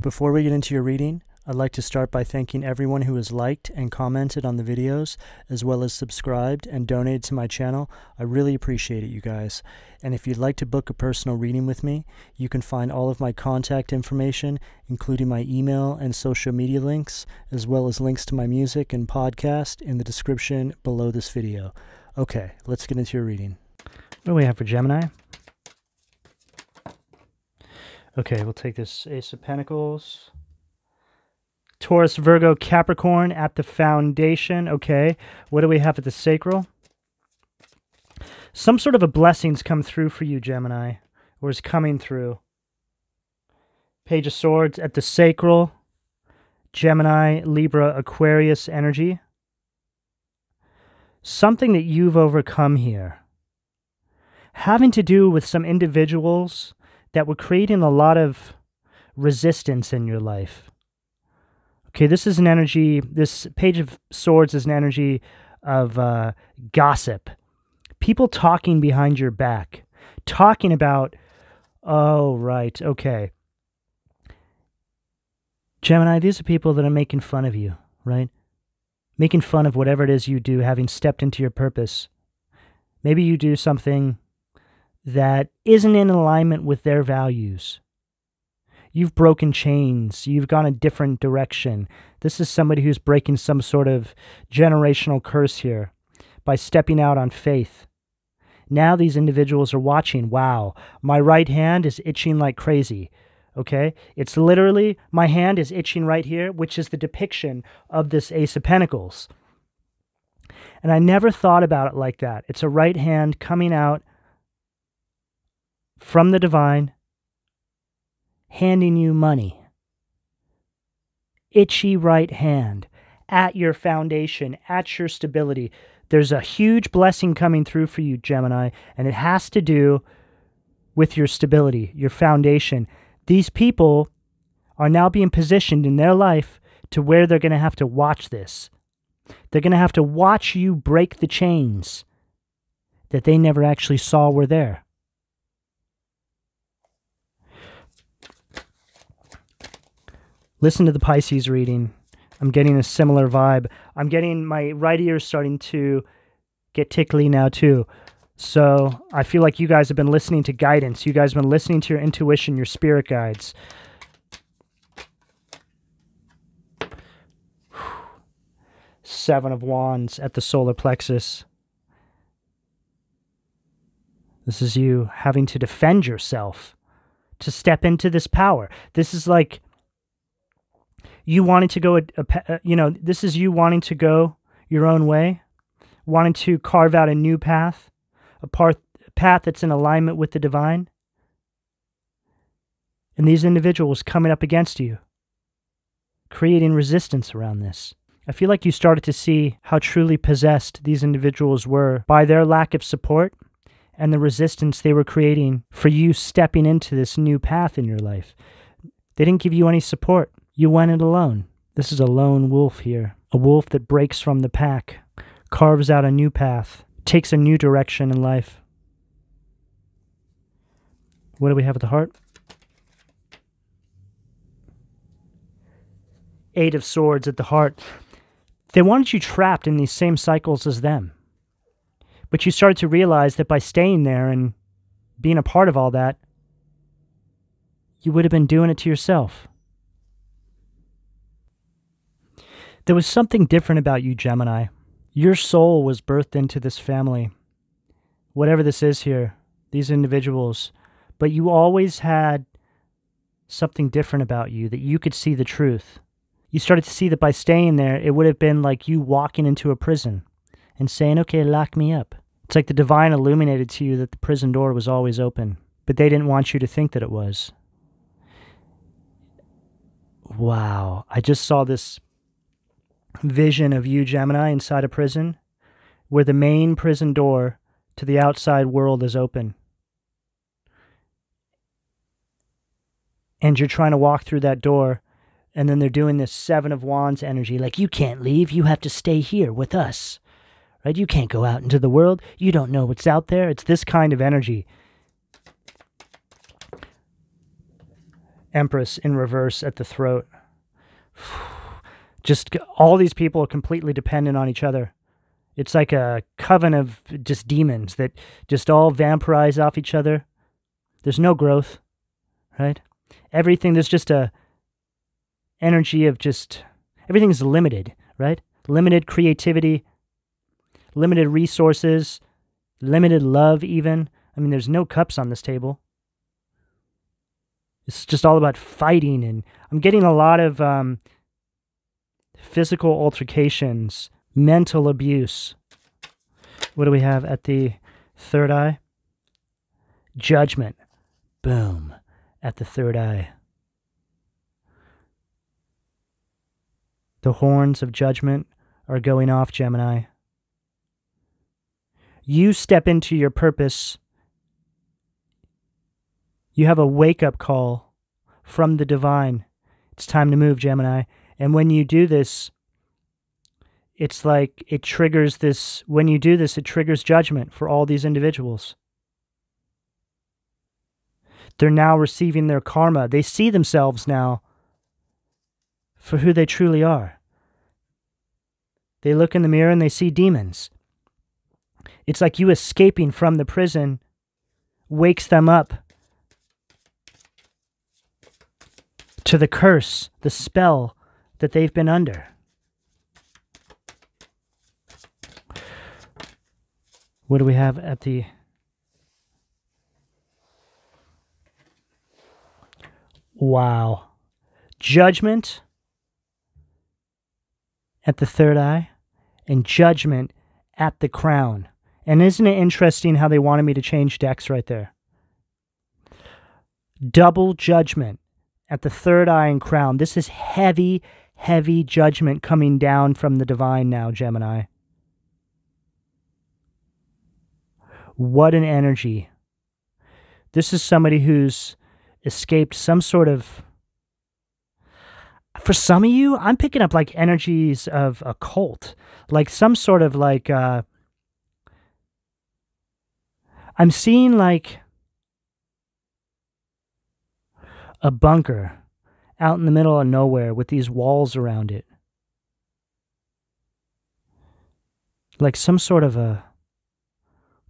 Before we get into your reading, I'd like to start by thanking everyone who has liked and commented on the videos, as well as subscribed and donated to my channel. I really appreciate it, you guys. And if you'd like to book a personal reading with me, you can find all of my contact information, including my email and social media links, as well as links to my music and podcast in the description below this video. Okay, let's get into your reading. What do we have for Gemini? Okay, we'll take this Ace of Pentacles. Taurus, Virgo, Capricorn at the foundation. Okay, what do we have at the sacral? Some sort of a blessing's come through for you, Gemini, or is coming through. Page of Swords at the sacral. Gemini, Libra, Aquarius energy. Something that you've overcome here, having to do with some individuals that were creating a lot of resistance in your life. Okay, this is an energy, this Page of Swords is an energy of gossip. People talking behind your back. Talking about, oh, right, okay. Gemini, these are people that are making fun of you, right? Making fun of whatever it is you do, having stepped into your purpose. Maybe you do something that isn't in alignment with their values. You've broken chains. You've gone a different direction. This is somebody who's breaking some sort of generational curse here by stepping out on faith. Now these individuals are watching. Wow, my right hand is itching like crazy. Okay? It's literally, my hand is itching right here, which is the depiction of this Ace of Pentacles. And I never thought about it like that. It's a right hand coming out from the divine, handing you money. Itchy right hand at your foundation, at your stability. There's a huge blessing coming through for you, Gemini, and it has to do with your stability, your foundation. These people are now being positioned in their life to where they're going to have to watch this. They're going to have to watch you break the chains that they never actually saw were there. Listen to the Pisces reading. I'm getting a similar vibe. I'm getting my right ear starting to get tickly now too. So I feel like you guys have been listening to guidance. You guys have been listening to your intuition, your spirit guides. Seven of Wands at the solar plexus. This is you having to defend yourself, to step into this power. This is like you wanting to go, this is you wanting to go your own way, wanting to carve out a new path, a path that's in alignment with the divine. And these individuals coming up against you, creating resistance around this. I feel like you started to see how truly possessed these individuals were by their lack of support and the resistance they were creating for you stepping into this new path in your life. They didn't give you any support. You went it alone. This is a lone wolf here. A wolf that breaks from the pack, carves out a new path, takes a new direction in life. What do we have at the heart? Eight of Swords at the heart. They wanted you trapped in these same cycles as them. But you started to realize that by staying there and being a part of all that, you would have been doing it to yourself. There was something different about you, Gemini. Your soul was birthed into this family. Whatever this is here, these individuals. But you always had something different about you, that you could see the truth. You started to see that by staying there, it would have been like you walking into a prison and saying, okay, lock me up. It's like the divine illuminated to you that the prison door was always open, but they didn't want you to think that it was. Wow, I just saw this vision of you, Gemini, inside a prison where the main prison door to the outside world is open. And you're trying to walk through that door, and then they're doing this Seven of Wands energy, like, you can't leave, you have to stay here with us. Right? You can't go out into the world. You don't know what's out there. It's this kind of energy. Empress in reverse at the throat. Just all these people are completely dependent on each other. It's like a coven of just demons that just all vampirize off each other. There's no growth, right? Everything, there's just a energy of just, everything's limited, right? Limited creativity, limited resources, limited love even. I mean, there's no cups on this table. It's just all about fighting, and I'm getting a lot of physical altercations, mental abuse. What do we have at the third eye? Judgment. Boom. At the third eye. The horns of judgment are going off, Gemini. You step into your purpose. You have a wake-up call from the divine. It's time to move, Gemini. And when you do this, it's like it triggers this. When you do this, it triggers judgment for all these individuals. They're now receiving their karma. They see themselves now for who they truly are. They look in the mirror and they see demons. It's like you escaping from the prison wakes them up to the curse, the spell that they've been under. What do we have at the... Wow. Judgment at the third eye and judgment at the crown. And isn't it interesting how they wanted me to change decks right there? Double judgment at the third eye and crown. This is heavy, heavy judgment coming down from the divine now, Gemini. What an energy. This is somebody who's escaped some sort of... For some of you, I'm picking up like energies of a cult. Like some sort of like... I'm seeing like a bunker out in the middle of nowhere with these walls around it. Like some sort of a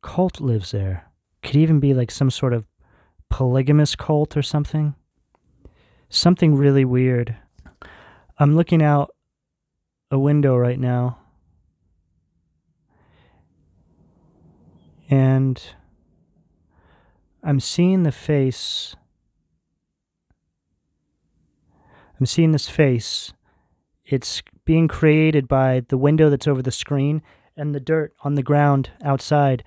cult lives there. Could even be like some sort of polygamous cult or something. Something really weird. I'm looking out a window right now. And I'm seeing the face. I'm seeing this face. It's being created by the window that's over the screen and the dirt on the ground outside.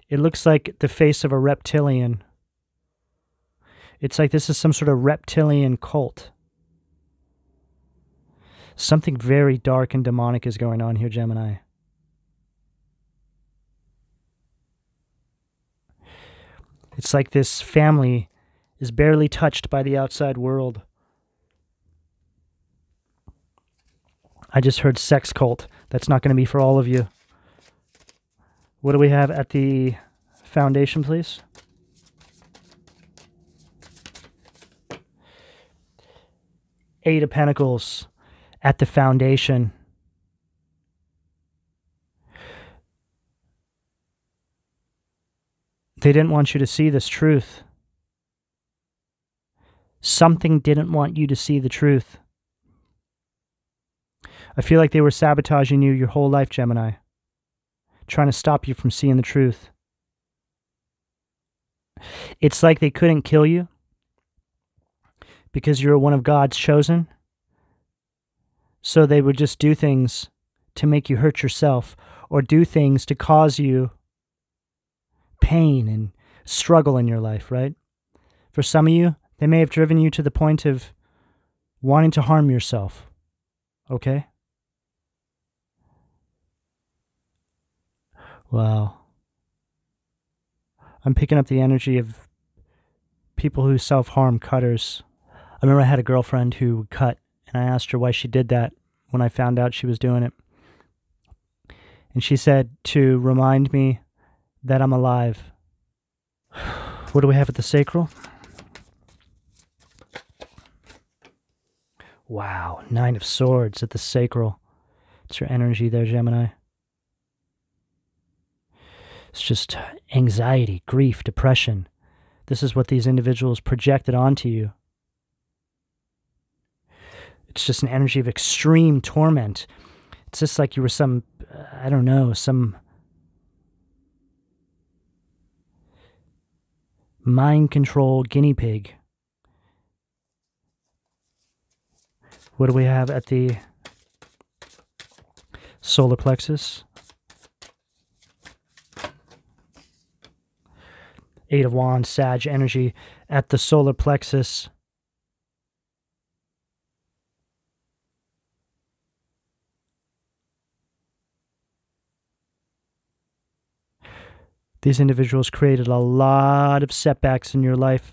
It looks like the face of a reptilian. It's like this is some sort of reptilian cult. Something very dark and demonic is going on here, Gemini. It's like this family is barely touched by the outside world. I just heard sex cult. That's not going to be for all of you. What do we have at the foundation, please? Eight of Pentacles at the foundation. They didn't want you to see this truth. Something didn't want you to see the truth. I feel like they were sabotaging you your whole life, Gemini. Trying to stop you from seeing the truth. It's like they couldn't kill you because you're one of God's chosen. So they would just do things to make you hurt yourself or do things to cause you pain and struggle in your life, right? For some of you, they may have driven you to the point of wanting to harm yourself. Okay? Wow. I'm picking up the energy of people who self-harm, cutters. I remember I had a girlfriend who would cut, and I asked her why she did that when I found out she was doing it. And she said to remind me that I'm alive. What do we have at the sacral? Wow, Nine of Swords at the sacral. It's your energy there, Gemini. It's just anxiety, grief, depression. This is what these individuals projected onto you. It's just an energy of extreme torment. It's just like you were some, I don't know, some mind control guinea pig. What do we have at the solar plexus? Eight of Wands, Sag energy at the solar plexus. These individuals created a lot of setbacks in your life,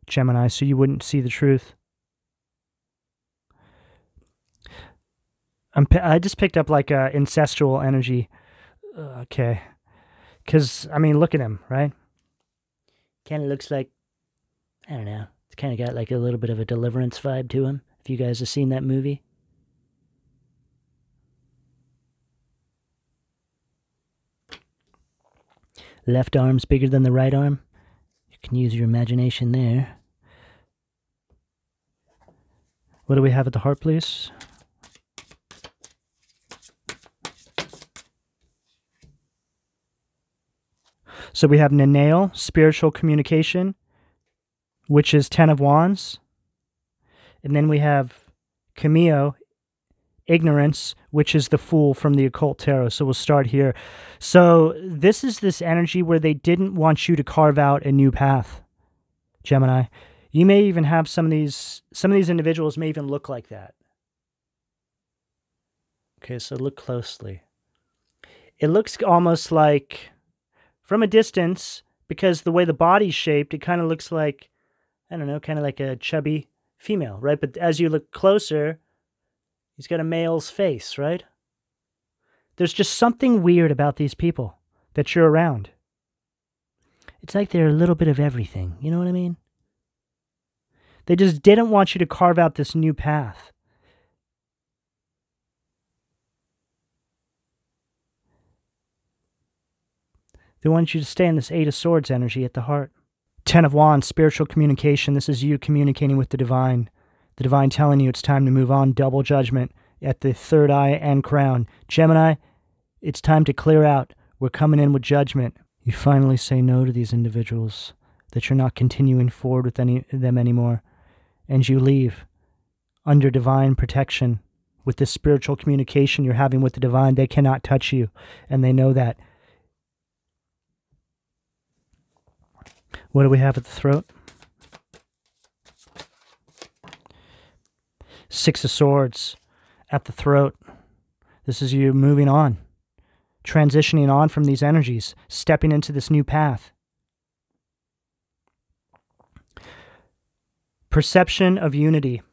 Gemini, so you wouldn't see the truth. I just picked up like a incestual energy. Okay. Because, I mean, look at him, right? Kind of looks like, I don't know, it's kind of got like a little bit of a Deliverance vibe to him, if you guys have seen that movie. Left arm's bigger than the right arm. You can use your imagination there. What do we have at the heart, please? So we have Nanail, spiritual communication, which is 10 of Wands. And then we have Cameo, ignorance, which is the Fool from the Occult Tarot. So we'll start here. So this is this energy where they didn't want you to carve out a new path, Gemini. You may even have some of these individuals may even look like that. Okay, so look closely. It looks almost like, from a distance, because the way the body's shaped, it kind of looks like, I don't know, kind of like a chubby female, right? But as you look closer, he's got a male's face, right? There's just something weird about these people that you're around. It's like they're a little bit of everything, you know what I mean? They just didn't want you to carve out this new path. They want you to stay in this Eight of Swords energy at the heart. 10 of Wands, spiritual communication. This is you communicating with the divine. The divine telling you it's time to move on. Double judgment at the third eye and crown. Gemini, it's time to clear out. We're coming in with judgment. You finally say no to these individuals, that you're not continuing forward with them anymore. And you leave under divine protection. With this spiritual communication you're having with the divine, they cannot touch you. And they know that. What do we have at the throat? Six of Swords at the throat. This is you moving on, transitioning on from these energies, stepping into this new path. Perception of unity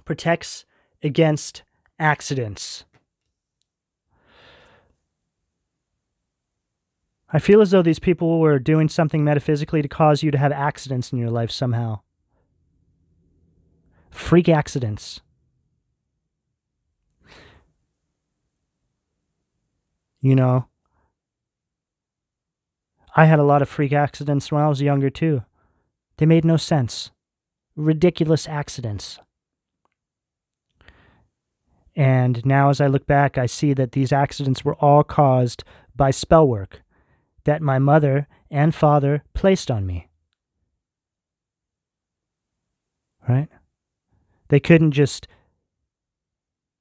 protects against accidents. I feel as though these people were doing something metaphysically to cause you to have accidents in your life somehow. Freak accidents. You know, I had a lot of freak accidents when I was younger too. They made no sense. Ridiculous accidents. And now as I look back, I see that these accidents were all caused by spell work that my mother and father placed on me. Right? They couldn't just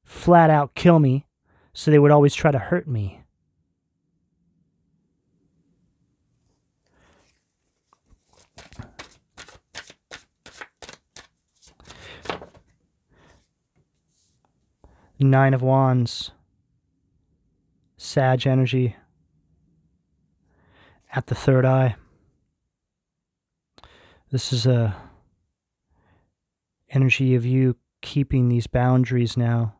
flat out kill me, so they would always try to hurt me. Nine of Wands, Sag energy at the third eye. This is a energy of you keeping these boundaries now.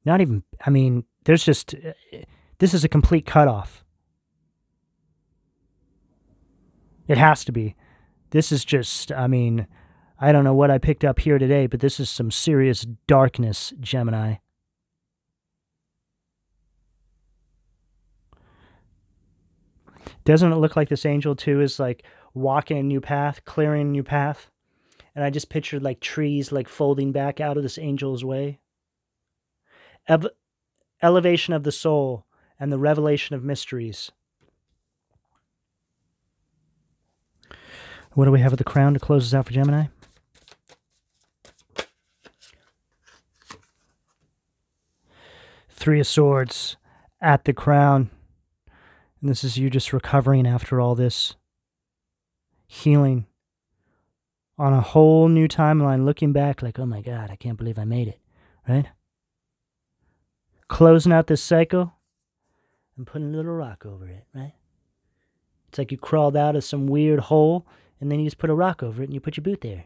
Not even, I mean, there's just, this is a complete cutoff. It has to be. This is just, I mean, I don't know what I picked up here today, but this is some serious darkness, Gemini. Doesn't it look like this angel, too, is like walking a new path, clearing a new path? And I just pictured like trees like folding back out of this angel's way. Elevation of the soul and the revelation of mysteries. What do we have at the crown to close us out for Gemini? Three of Swords at the crown. And this is you just recovering after all this. Healing. On a whole new timeline, looking back like, oh my God, I can't believe I made it. Right? Closing out this cycle and putting a little rock over it, right? It's like you crawled out of some weird hole and then you just put a rock over it and you put your boot there.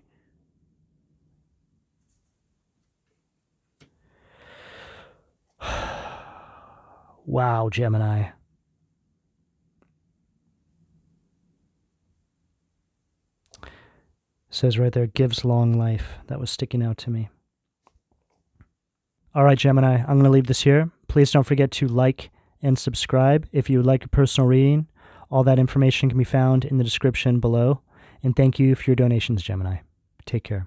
Wow, Gemini. Says right there, gives long life. That was sticking out to me. All right, Gemini, I'm going to leave this here. Please don't forget to like and subscribe if you would like a personal reading. All that information can be found in the description below. And thank you for your donations, Gemini. Take care.